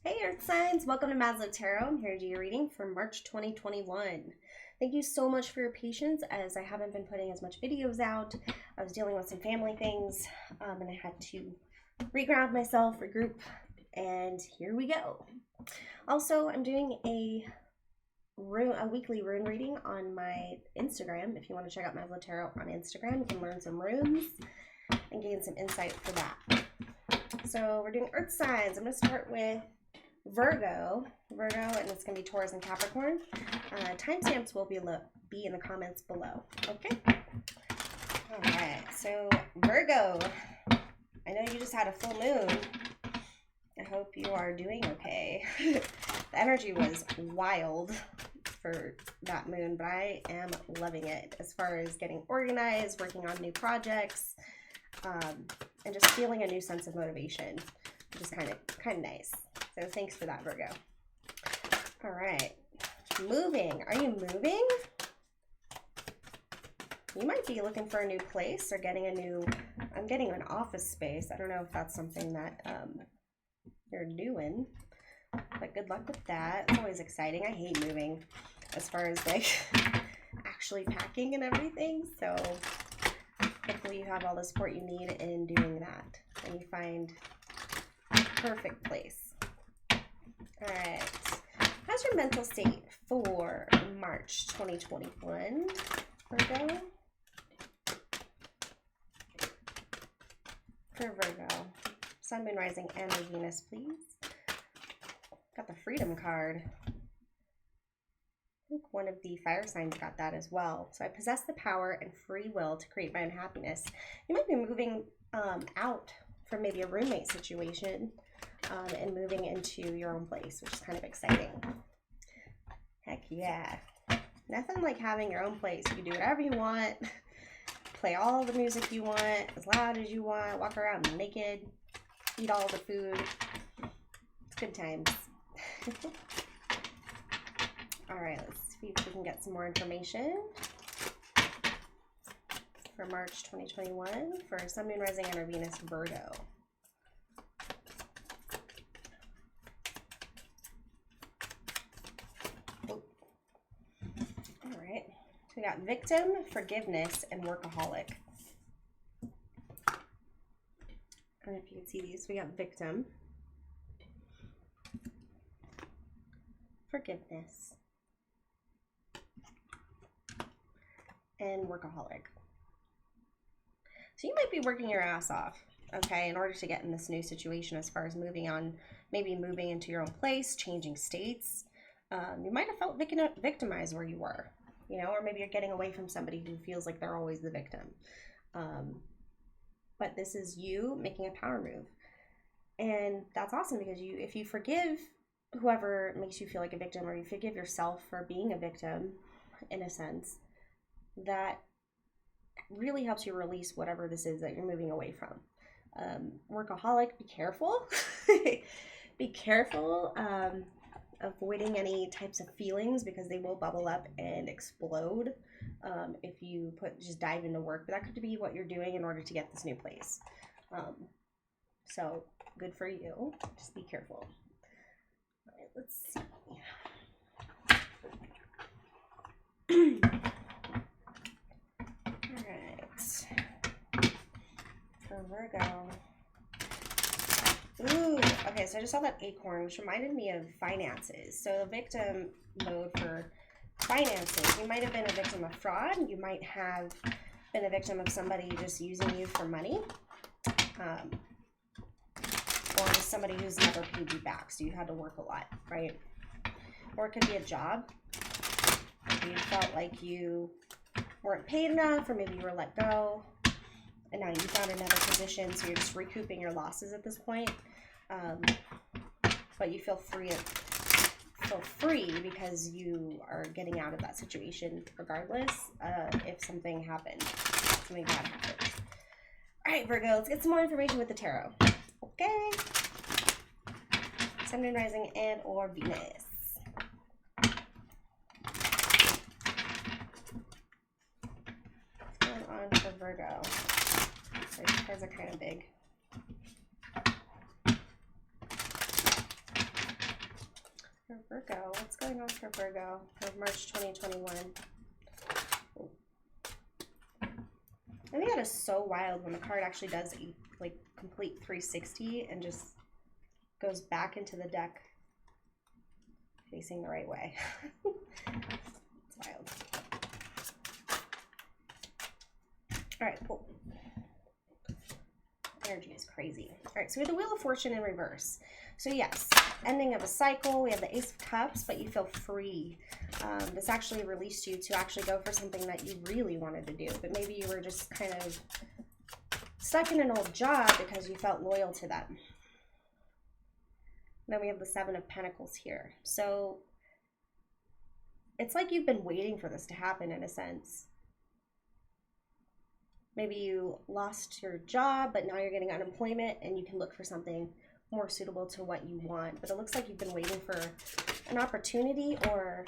Hey Earth Signs, welcome to Maslow Tarot. I'm here to do your reading for March 2021. Thank you so much for your patience as I haven't been putting as much videos out. I was dealing with some family things and I had to reground myself, regroup, and here we go. Also, I'm doing a weekly rune reading on my Instagram. If you want to check out Maslow Tarot on Instagram, you can learn some runes and gain some insight for that. So we're doing Earth Signs. I'm going to start with Virgo, and it's going to be Taurus and Capricorn. Timestamps will be in the comments below. Okay? All right. So Virgo, I know you just had a full moon. I hope you are doing okay. The energy was wild for that moon, but I am loving it as far as getting organized, working on new projects, and just feeling a new sense of motivation, which is kind of nice. So thanks for that, Virgo. All right, moving. Are you moving? You might be looking for a new place or getting I'm getting an office space. I don't know if that's something that you're doing, but good luck with that. It's always exciting. I hate moving as far as like actually packing and everything. So hopefully you have all the support you need in doing that and you find a perfect place. All right, how's your mental state for March 2021, Virgo? For Virgo, Sun, Moon, Rising, and Venus, please. Got the Freedom card. I think one of the fire signs got that as well. So I possess the power and free will to create my own happiness. You might be moving out from maybe a roommate situation and moving into your own place, which is kind of exciting. Heck yeah. Nothing like having your own place. You can do whatever you want, play all the music you want, as loud as you want, walk around naked, eat all the food. It's good times. All right, let's see if we can get some more information for March 2021 for Sun, Moon, Rising, and Venus, Virgo. All right, so we got victim, forgiveness, and workaholic. I don't know if you can see these. We got victim, forgiveness, and workaholic. So you might be working your ass off, okay, in order to get in this new situation as far as moving on, maybe moving into your own place, changing states. You might have felt victimized where you were, you know, or maybe you're getting away from somebody who feels like they're always the victim. But this is you making a power move. And that's awesome because if you forgive whoever makes you feel like a victim, or you forgive yourself for being a victim, in a sense, that really helps you release whatever this is that you're moving away from. Workaholic, be careful. Be careful avoiding any types of feelings because they will bubble up and explode if you just dive into work. But that could be what you're doing in order to get this new place. So good for you. Just be careful. All right, let's see. For Virgo. Ooh, okay, so I just saw that acorn, which reminded me of finances. So the victim mode for finances, you might have been a victim of fraud. You might have been a victim of somebody just using you for money. Or just somebody who's never paid you back, so you had to work a lot, right? Or it could be a job. Maybe you felt like you weren't paid enough, or maybe you were let go. And now you found another position, so you're just recouping your losses at this point. But you feel free because you are getting out of that situation regardless if something happened, something bad happened. All right, Virgo, let's get some more information with the tarot. Okay. Sun, Moon, Rising, and or Venus. What's going on for Virgo? These cards are kind of big. For Virgo, what's going on for Virgo for March 2021? I think that is so wild when the card actually does a like complete 360 and just goes back into the deck facing the right way. It's wild. All right, cool. Energy is crazy. All right, so we have the Wheel of Fortune in reverse. So yes, ending of a cycle. We have the Ace of Cups, but you feel free. This actually released you to actually go for something that you really wanted to do, but maybe you were just kind of stuck in an old job because you felt loyal to them. Then we have the Seven of Pentacles here. So it's like you've been waiting for this to happen in a sense. Maybe you lost your job, but now you're getting unemployment and you can look for something more suitable to what you want. But it looks like you've been waiting for an opportunity or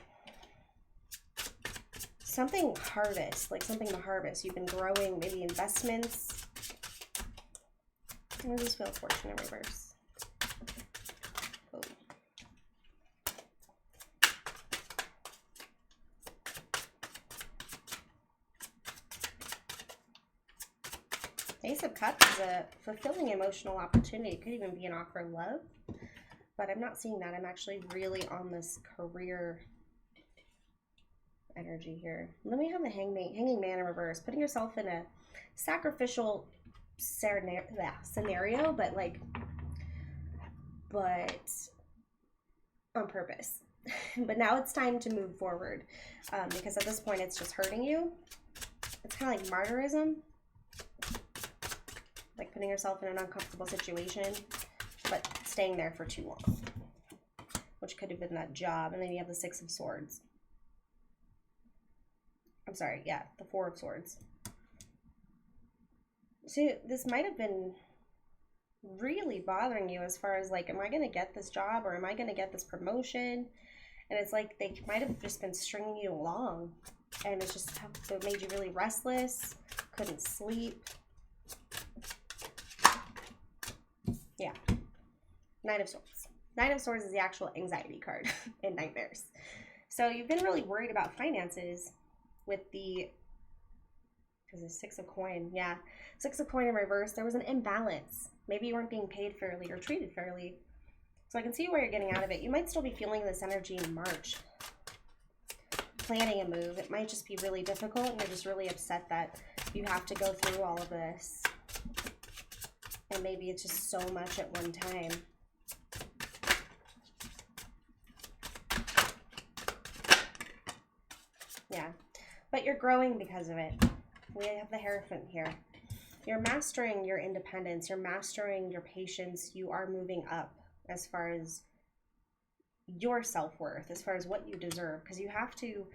something harvest, like something to harvest. You've been growing, maybe investments. I just feel Fortune in reverse. Oh. Ace of Cups is a fulfilling emotional opportunity. It could even be an offer of love, but I'm not seeing that. I'm actually really on this career energy here. Then we have the Hanging Man in reverse, putting yourself in a sacrificial scenario, but on purpose. But now it's time to move forward because at this point it's just hurting you. It's kind of like martyrism. Like putting yourself in an uncomfortable situation, but staying there for too long, which could have been that job. And then you have the Six of Swords. I'm sorry, yeah, the Four of Swords. So this might have been really bothering you as far as like, am I going to get this job or am I going to get this promotion? And it's like they might have just been stringing you along, and it's just it made you really restless, couldn't sleep. Yeah, Nine of Swords. Nine of Swords is the actual anxiety card in nightmares. So you've been really worried about finances with the, because the Six of Coin, yeah. Six of Coin in reverse, there was an imbalance. Maybe you weren't being paid fairly or treated fairly. So I can see where you're getting out of it. You might still be feeling this energy in March. Planning a move. It might just be really difficult and you're just really upset that you have to go through all of this. And maybe it's just so much at one time. Yeah, but you're growing because of it. We have the Hierophant here. You're mastering your independence. You're mastering your patience. You are moving up as far as your self-worth, as far as what you deserve, because you have to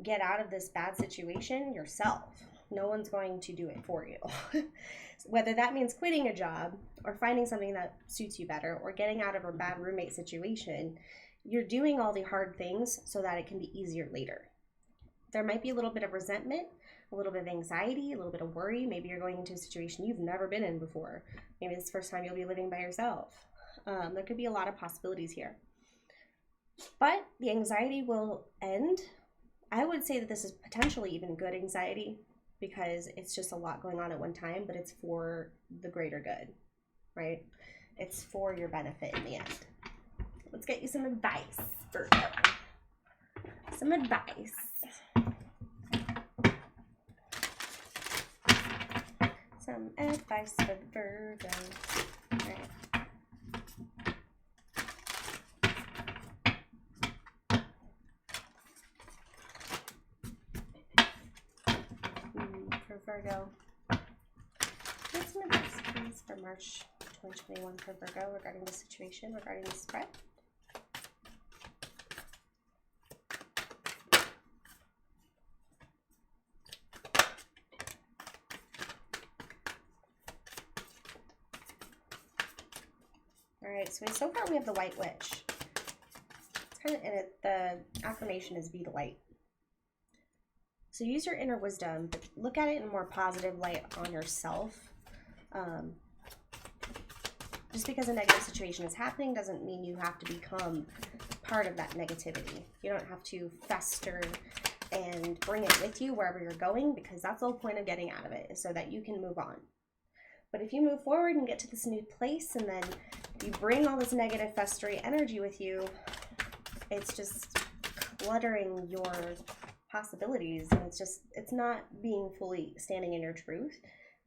get out of this bad situation yourself. No one's going to do it for you. Whether that means quitting a job or finding something that suits you better or getting out of a bad roommate situation, you're doing all the hard things so that it can be easier later. There might be a little bit of resentment, a little bit of anxiety, a little bit of worry. Maybe you're going into a situation you've never been in before. Maybe it's the first time you'll be living by yourself. There could be a lot of possibilities here. But the anxiety will end. I would say that this is potentially even good anxiety, because it's just a lot going on at one time, but it's for the greater good, right? It's for your benefit in the end. Let's get you some advice, Virgo. Some advice. Some advice for the Virgo. All right. For Virgo. What's some advice, please, for March 2021 for Virgo regarding the situation, regarding the spread? All right, so far we have the White Witch. It's kind of, and the affirmation is be the light. So use your inner wisdom, but look at it in a more positive light on yourself. Just because a negative situation is happening doesn't mean you have to become part of that negativity. You don't have to fester and bring it with you wherever you're going, because that's the whole point of getting out of it, is so that you can move on. But if you move forward and get to this new place and then you bring all this negative festering energy with you, it's just cluttering your possibilities, and it's not being fully standing in your truth,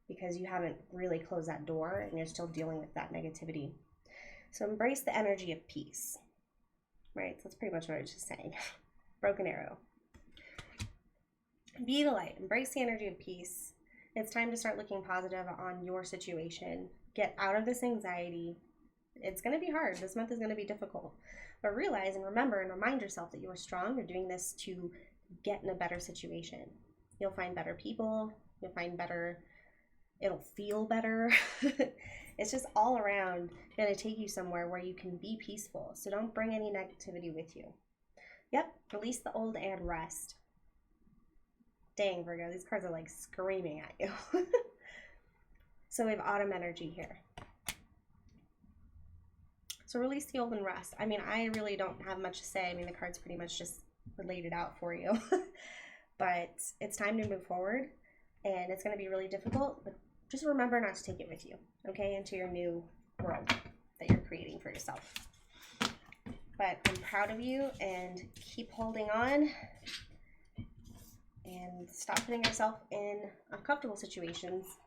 because you haven't really closed that door and you're still dealing with that negativity. So embrace the energy of peace, right? So that's pretty much what I was just saying. Broken arrow. Be the light. Embrace the energy of peace. It's time to start looking positive on your situation. Get out of this anxiety. It's going to be hard. This month is going to be difficult. But realize and remember and remind yourself that you are strong. You're doing this to get in a better situation. You'll find better people. You'll find better... It'll feel better. It's just all around going to take you somewhere where you can be peaceful. So don't bring any negativity with you. Yep, release the old and rest. Dang, Virgo, these cards are like screaming at you. So we have autumn energy here. So release the old and rest. I mean, I really don't have much to say. I mean, the cards pretty much just laid it out for you. But it's time to move forward. And it's going to be really difficult, but just remember not to take it with you, okay, into your new world that you're creating for yourself. But I'm proud of you, and keep holding on, and stop putting yourself in uncomfortable situations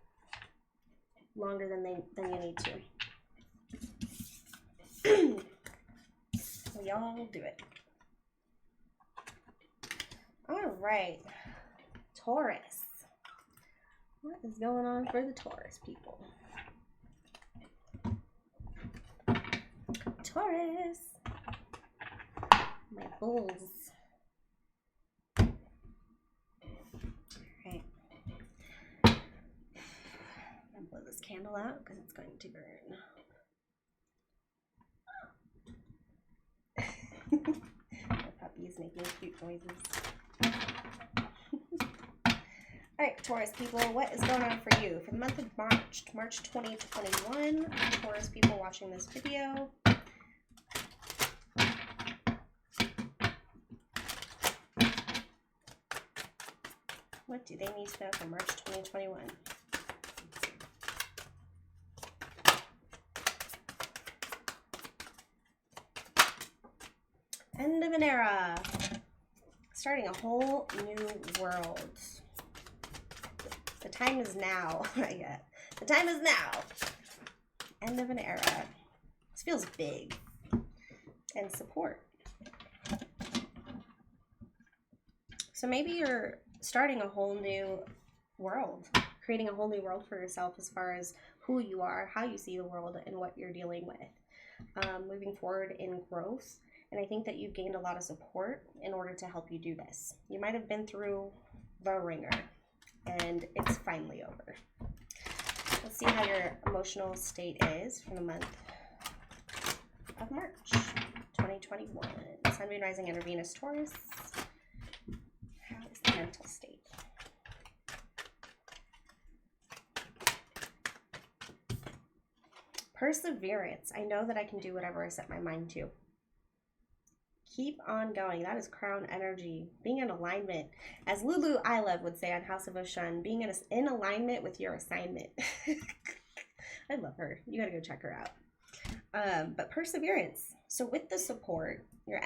longer than you need to. So y'all do it. All right, Taurus. What is going on for the Taurus people? Taurus. My bulls. Alright. I'm going to blow this candle out because it's going to burn. The puppy is making cute noises. All right, Taurus people, what is going on for you for the month of March 2021? Taurus people watching this video. What do they need to know for March 2021? End of an era. Starting a whole new world. The time is now. Yeah. The time is now. End of an era. This feels big. And support. So maybe you're starting a whole new world. Creating a whole new world for yourself as far as who you are, how you see the world, and what you're dealing with. Moving forward in growth. And I think that you've gained a lot of support in order to help you do this. You might have been through the ringer. And it's finally over. Let's see how your emotional state is for the month of March 2021. Sun, Moon, Rising, and Venus, Taurus. How is the mental state? Perseverance. I know that I can do whatever I set my mind to. Keep on going. That is crown energy. Being in alignment. As Lulu I Love would say on House of Oshun, being in alignment with your assignment. I love her. You gotta go check her out. But perseverance. So with the support, you're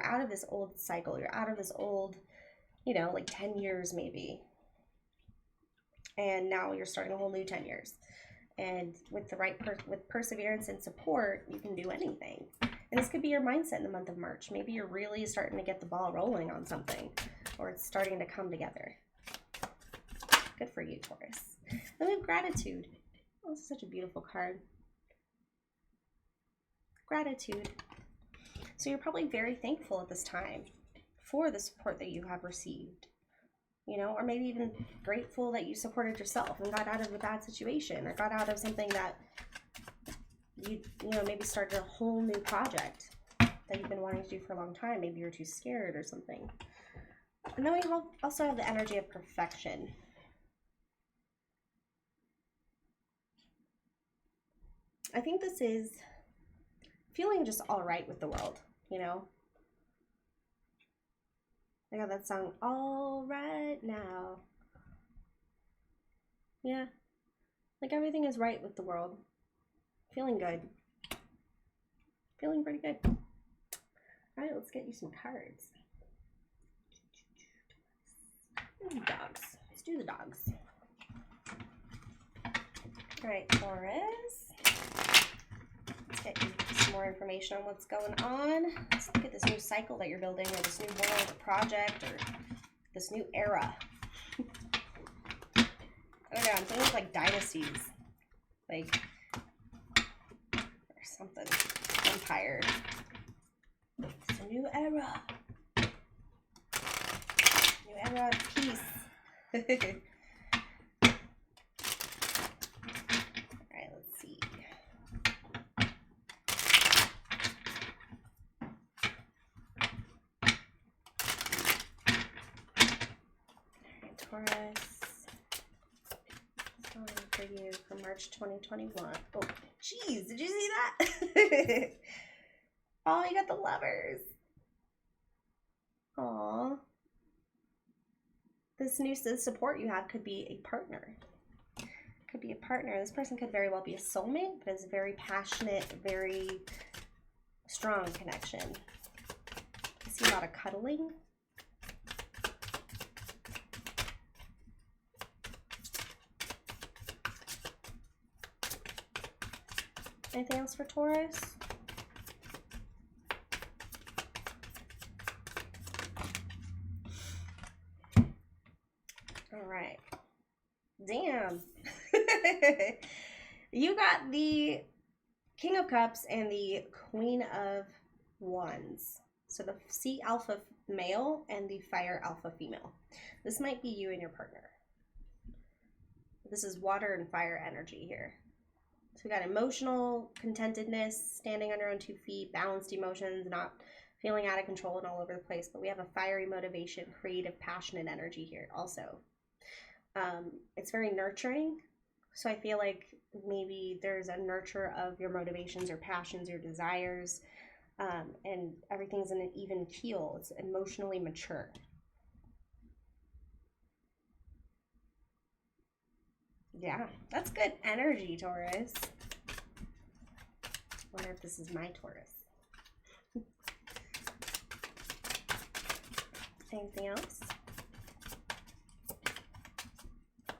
out of this old cycle. You're out of this old, like 10 years maybe. And now you're starting a whole new 10 years. And with the right with perseverance and support, you can do anything. And this could be your mindset in the month of March. Maybe you're really starting to get the ball rolling on something, or it's starting to come together. Good for you, Taurus. Then we have gratitude. Oh, this is such a beautiful card. Gratitude. So you're probably very thankful at this time for the support that you have received. Or maybe even grateful that you supported yourself and got out of a bad situation, or got out of something that you maybe started a whole new project that you've been wanting to do for a long time. Maybe you're too scared or something. And then we also have the energy of perfection. I think this is feeling just all right with the world, you know? I got that song, All Right Now. Yeah. Like everything is right with the world. Feeling good. Feeling pretty good. All right, let's get you some cards. Dogs. Let's do the dogs. All right, Taurus. Let's get you some more information on what's going on. Let's look at this new cycle that you're building, or this new world, or project, or this new era. I don't know, I'm thinking like dynasties. Like, or something. Empire. It's a new era. New era of peace. Alright, let's see. Alright, Taurus. For you for March 2021. Oh, jeez, did you see that? Oh, you got the lovers. Aw. This new support you have could be a partner. Could be a partner. This person could very well be a soulmate, but it's a very passionate, very strong connection. I see a lot of cuddling. Anything else for Taurus? All right. Damn. You got the King of Cups and the Queen of Wands. So the Sea Alpha male and the Fire Alpha female. This might be you and your partner. This is water and fire energy here. So we got emotional contentedness, standing on your own 2 feet, balanced emotions, not feeling out of control and all over the place. But we have a fiery motivation, creative, passionate energy here also. It's very nurturing. So I feel like maybe there's a nurture of your motivations, your passions, your desires, and everything's in an even keel. It's emotionally mature. Yeah, that's good energy, Taurus. Wonder if this is my Taurus. Anything else?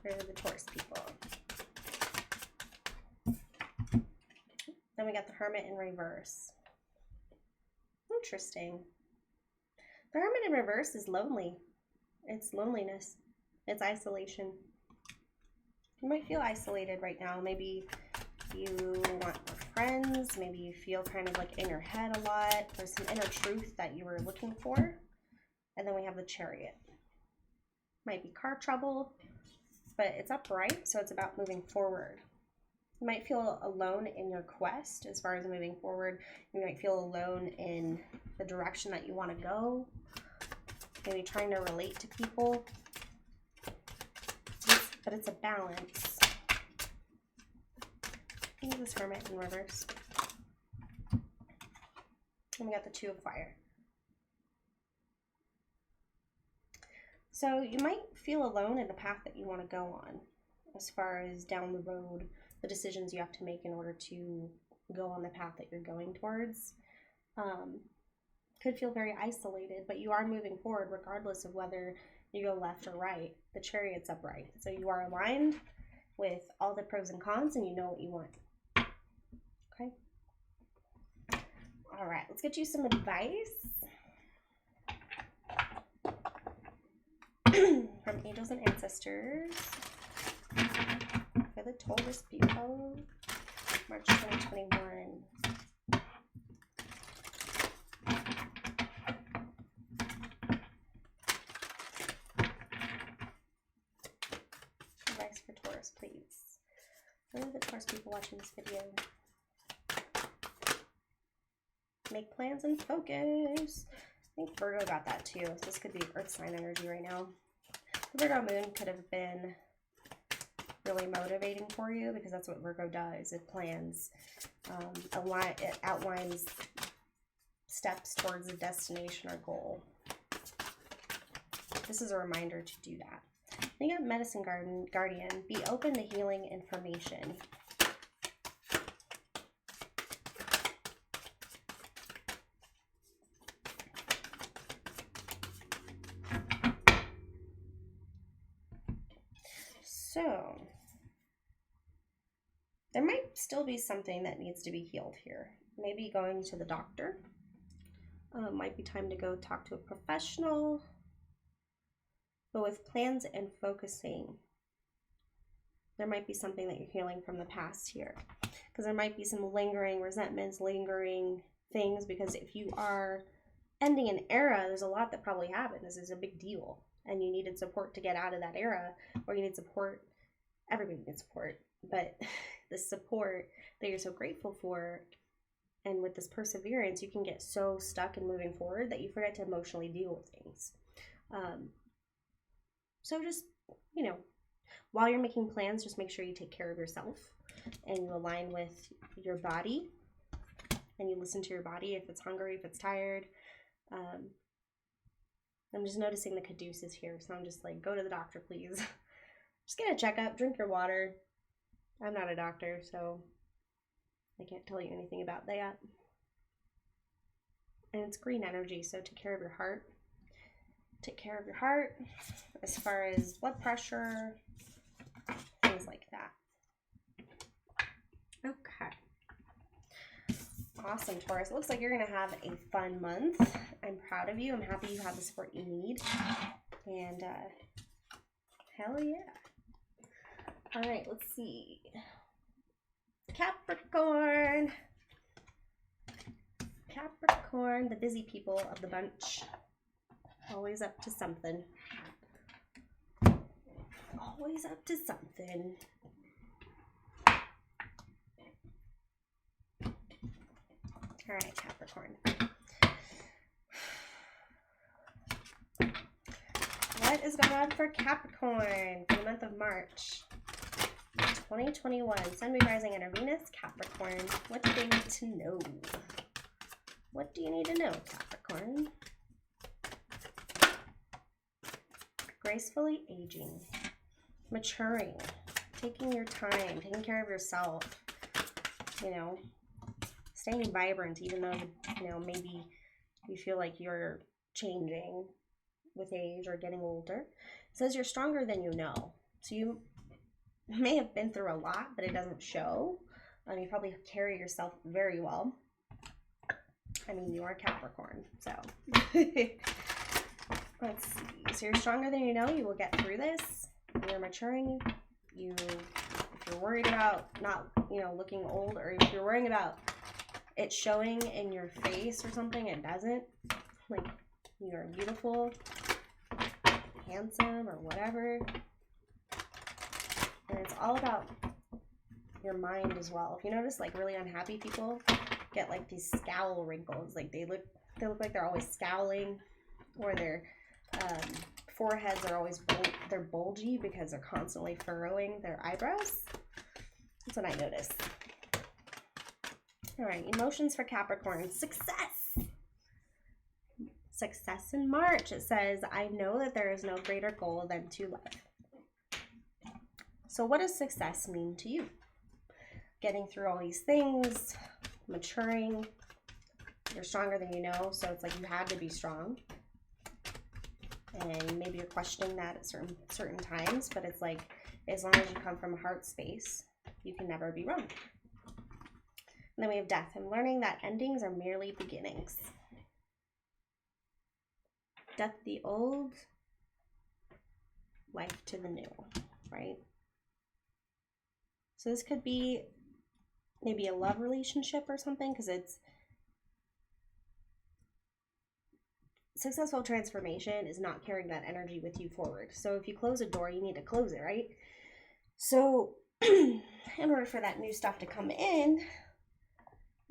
Where are the Taurus people? Then we got the Hermit in reverse. Interesting. The Hermit in reverse is lonely. It's loneliness. It's isolation. You might feel isolated right now. Maybe you want more friends. Maybe you feel kind of like in your head a lot. There's some inner truth that you were looking for. And then we have the Chariot. Might be car trouble, but it's upright, so it's about moving forward. You might feel alone in your quest as far as moving forward. You might feel alone in the direction that you want to go. Maybe trying to relate to people. But it's a balance. Look at this Hermit in reverse. And we got the Two of Fire. So you might feel alone in the path that you want to go on, as far as down the road, the decisions you have to make in order to go on the path that you're going towards. Could feel very isolated, but you are moving forward regardless of whether you go left or right. The Chariot's upright. So you are aligned with all the pros and cons and you know what you want. Okay? All right, let's get you some advice from angels and ancestors for the Taurus people, March 2021. Advice for Taurus, please. What are the Taurus people watching this video? Make plans and focus. I think Virgo got that too. So this could be Earth sign energy right now. The Virgo moon could have been really motivating for you, because that's what Virgo does. It plans, it outlines steps towards a destination or goal. This is a reminder to do that. Then you got Medicine Guardian. Be open to healing information. So, there might still be something that needs to be healed here. Maybe going to the doctor. Might be time to go talk to a professional. But with plans and focusing, there might be something that you're healing from the past here. Because there might be some lingering resentments, lingering things. Because if you are ending an era, there's a lot that probably happened. This is a big deal. And you needed support to get out of that era. Or you need support. Everybody needs support. But the support that you're so grateful for, and with this perseverance, you can get so stuck in moving forward that you forget to emotionally deal with things. So just, you know, while you're making plans, just make sure you take care of yourself and you align with your body and you listen to your body if it's hungry, if it's tired. I'm just noticing the caduceus here, so I'm just like, go to the doctor, please. Just get a checkup, drink your water. I'm not a doctor, so I can't tell you anything about that. And it's green energy, so take care of your heart. Take care of your heart as far as blood pressure, things like that. Okay. Awesome, Taurus. It looks like you're going to have a fun month. I'm proud of you. I'm happy you have the support you need. And hell yeah. All right, let's see. Capricorn. Capricorn, the busy people of the bunch. Always up to something. Always up to something. All right, Capricorn. What is going on for Capricorn for the month of March 2021? Sun, Moon, Rising, and Venus. Capricorn. What do they need to know? What do you need to know, Capricorn? Gracefully aging, maturing, taking your time, taking care of yourself, you know, staying vibrant, even though, you know, maybe you feel like you're changing with age or getting older. It says you're stronger than you know. So you may have been through a lot, but it doesn't show. You probably carry yourself very well. I mean, you are Capricorn, so. Let's see. So you're stronger than you know. You will get through this. You're maturing. If you're worried about not, you know, looking old, or if you're worrying about it showing in your face or something, it doesn't. Like, you're beautiful, handsome, or whatever. And it's all about your mind as well. If you notice, like, really unhappy people get like these scowl wrinkles. Like they look like they're always scowling, or their foreheads are always they're bulgy because they're constantly furrowing their eyebrows. That's what I notice. All right, emotions for Capricorn. Success. Success in March. It says, I know that there is no greater goal than to love. So what does success mean to you? Getting through all these things, maturing. You're stronger than you know, so it's like you had to be strong. And maybe you're questioning that at certain times, but it's like, as long as you come from a heart space, you can never be wrong. And then we have death. I'm learning that endings are merely beginnings. Death the old, life to the new, right? So this could be maybe a love relationship or something, because it's successful transformation is not carrying that energy with you forward. So if you close a door, you need to close it, right? So in order for that new stuff to come in,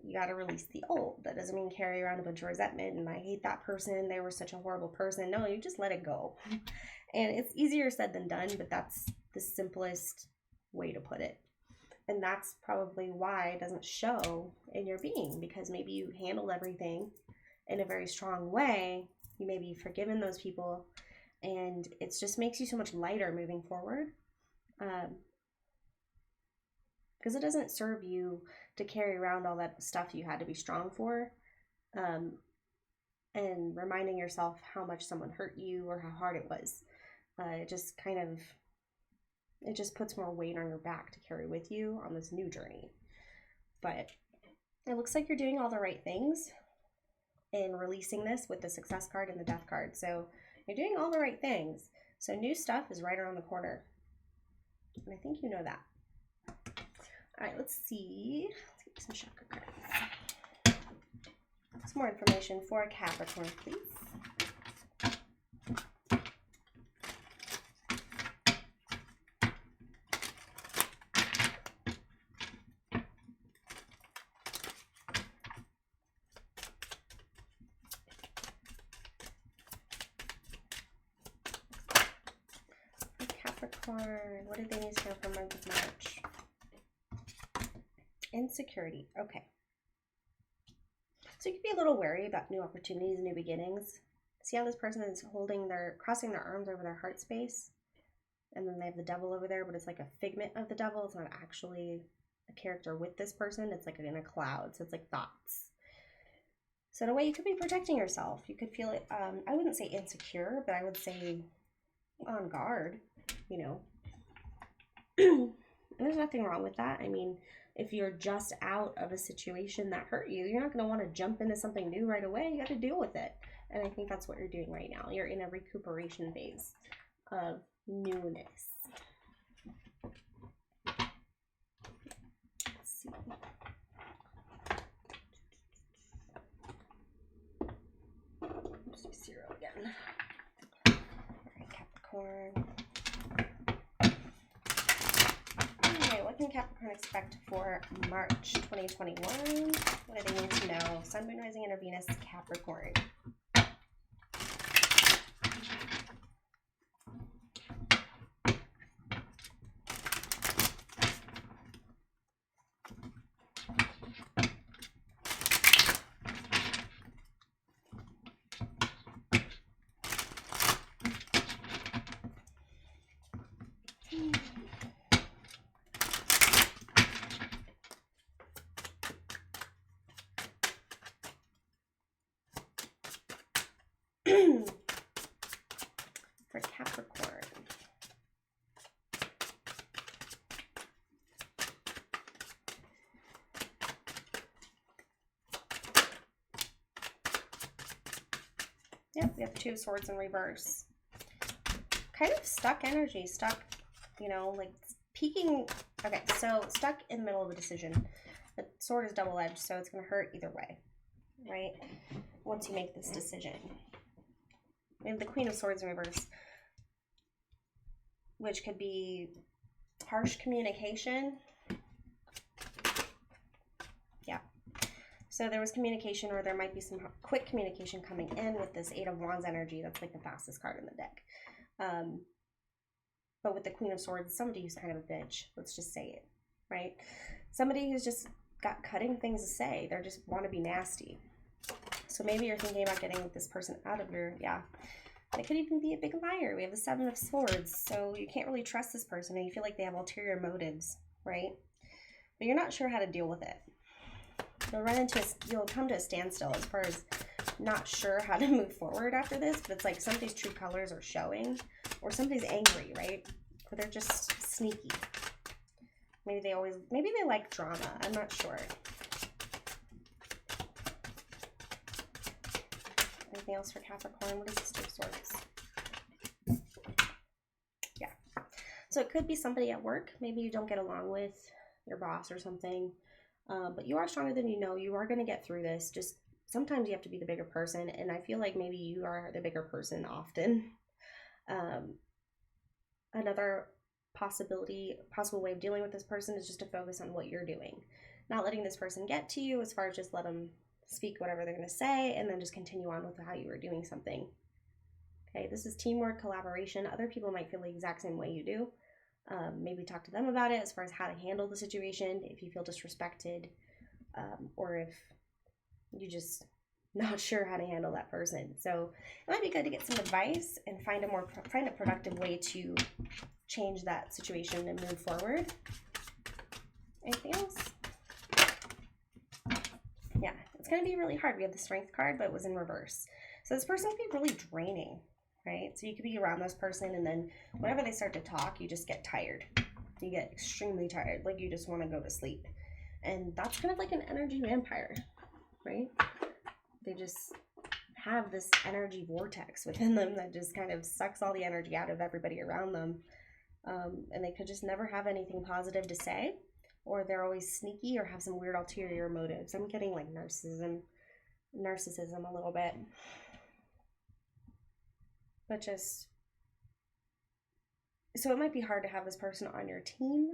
you got to release the old. That doesn't mean carry around a bunch of resentment and I hate that person, they were such a horrible person. No, you just let it go. And it's easier said than done, but that's the simplest way to put it. And that's probably why it doesn't show in your being, because maybe you handled everything in a very strong way. You maybe you've forgiven those people, and it just makes you so much lighter moving forward. Because it doesn't serve you to carry around all that stuff you had to be strong for. And reminding yourself how much someone hurt you or how hard it was. It just kind of, it just puts more weight on your back to carry with you on this new journey. But it looks like you're doing all the right things in releasing this with the Success card and the Death card. So you're doing all the right things. So new stuff is right around the corner. And I think you know that. All right, let's see. Let's get some chakra cards. Some more information for Capricorn, please. Capricorn, what did they need to know for month of March? Insecurity. Okay. So you could be a little wary about new opportunities and new beginnings. See how this person is crossing their arms over their heart space? And then they have the devil over there, but it's like a figment of the devil. It's not actually a character with this person. It's like in a cloud. So it's like thoughts. So in a way, you could be protecting yourself. You could feel it, I wouldn't say insecure, but I would say on guard, you know. And there's nothing wrong with that. I mean, if you're just out of a situation that hurt you, you're not going to want to jump into something new right away. You got to deal with it. And I think that's what you're doing right now. You're in a recuperation phase of newness. Let's see. Let's do 0 again. All right, Capricorn. What can Capricorn expect for March 2021? What do they need to know? Sun, Moon, Rising, and Venus, Capricorn. For Capricorn. Yep, we have 2 swords in reverse. Kind of stuck energy, stuck, you know, like peeking. Okay, so stuck in the middle of a decision. The sword is double-edged, so it's going to hurt either way, right? Once you make this decision. We have the Queen of Swords in reverse, which could be harsh communication. Yeah. So there was communication, or there might be some quick communication coming in with this 8 of Wands energy. That's like the fastest card in the deck. But with the Queen of Swords, somebody who's kind of a bitch. Let's just say it, right? Somebody who's just got cutting things to say. They just want to be nasty. So maybe you're thinking about getting this person out of your, It could even be a big liar. We have the 7 of Swords, so you can't really trust this person, and you feel like they have ulterior motives, right? But you're not sure how to deal with it. You'll come to a standstill as far as not sure how to move forward after this, but it's like somebody's true colors are showing, or somebody's angry, right? Or they're just sneaky. Maybe they like drama. I'm not sure. Anything else for Capricorn? What is this 2 of Swords? Yeah. So it could be somebody at work. Maybe you don't get along with your boss or something. But you are stronger than you know. You are going to get through this. Just sometimes you have to be the bigger person. And I feel like maybe you are the bigger person often. Another possible way of dealing with this person is just to focus on what you're doing. Not letting this person get to you, as far as just let them speak whatever they're going to say, and then just continue on with how you were doing something. Okay, this is teamwork, collaboration. Other people might feel the exact same way you do. Maybe talk to them about it as far as how to handle the situation if you feel disrespected, or if you just not sure how to handle that person. So it might be good to get some advice and find a productive way to change that situation and move forward. Anything else? Yeah, it's going to be really hard. We have the Strength card, but it was in reverse. So this person can be really draining, right? So you could be around this person, and then whenever they start to talk, you just get tired. You get extremely tired, like you just want to go to sleep. And that's kind of like an energy vampire, right? They just have this energy vortex within them that just kind of sucks all the energy out of everybody around them. And they could just never have anything positive to say, or they're always sneaky or have some weird ulterior motives. I'm getting like narcissism a little bit. But just, so it might be hard to have this person on your team.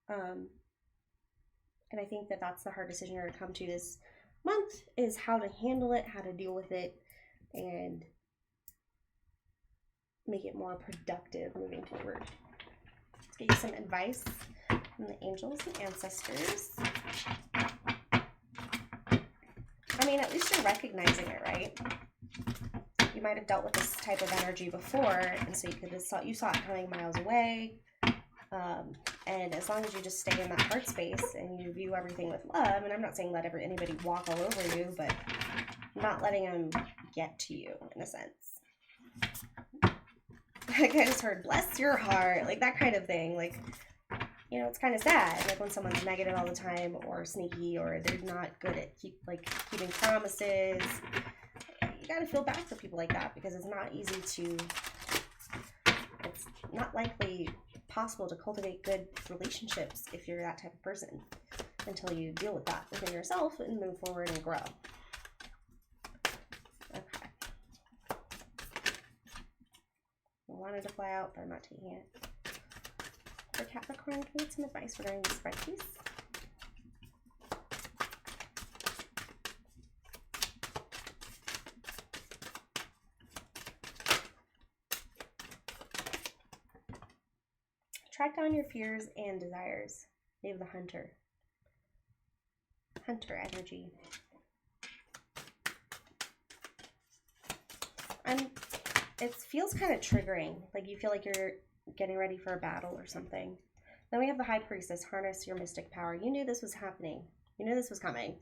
And I think that that's the hard decision you're going to come to this month, is how to handle it, how to deal with it, and make it more productive moving forward. Let's get you some advice from the angels and ancestors. I mean, at least you're recognizing it, right? You might have dealt with this type of energy before, and so you saw it coming miles away. And as long as you just stay in that heart space and you view everything with love, and I'm not saying let anybody walk all over you, but not letting them get to you in a sense. Like I just heard, bless your heart, like that kind of thing. Like, you know, it's kind of sad, like when someone's negative all the time, or sneaky, or they're not good at keeping promises. You got to feel bad for people like that, because it's not it's not likely possible to cultivate good relationships if you're that type of person, until you deal with that within yourself and move forward and grow. Okay. I wanted to fly out, but I'm not taking it. For Capricorn, can we get some advice regarding the spread, please? Track down your fears and desires. You have the Hunter. Hunter energy. It feels kind of triggering. Like you feel like you're getting ready for a battle or something. Then we have the High Priestess. Harness your mystic power. You knew this was happening. You knew this was coming.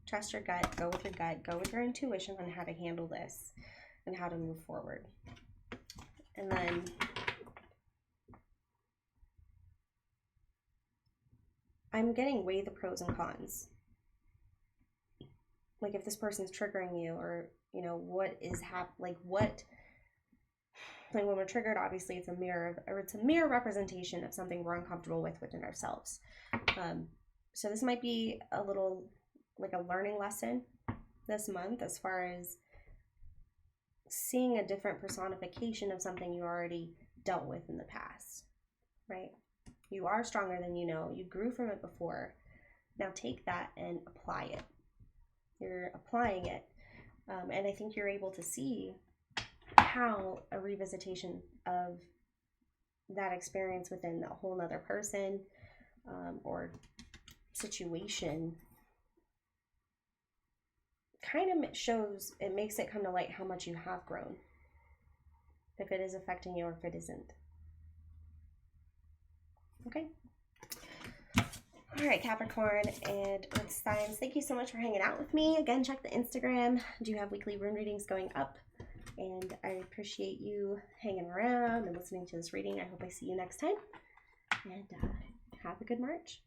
Trust your gut. Go with your gut. Go with your intuition on how to handle this and how to move forward. And then I'm getting weigh the pros and cons. Like if this person's triggering you, or, you know, what is like when we're triggered, obviously it's a mirror representation of something we're uncomfortable with within ourselves. So this might be a little like a learning lesson this month, as far as seeing a different personification of something you already dealt with in the past, right? You are stronger than you know. You grew from it before. Now take that and apply it. You're applying it. And I think you're able to see how a revisitation of that experience within a whole nother person or situation kind of shows, it makes it come to light how much you have grown. If it is affecting you or if it isn't. Okay. All right, Capricorn and Earth signs, thank you so much for hanging out with me. Again, check the Instagram. I do have weekly rune readings going up, and I appreciate you hanging around and listening to this reading. I hope I see you next time, and have a good March.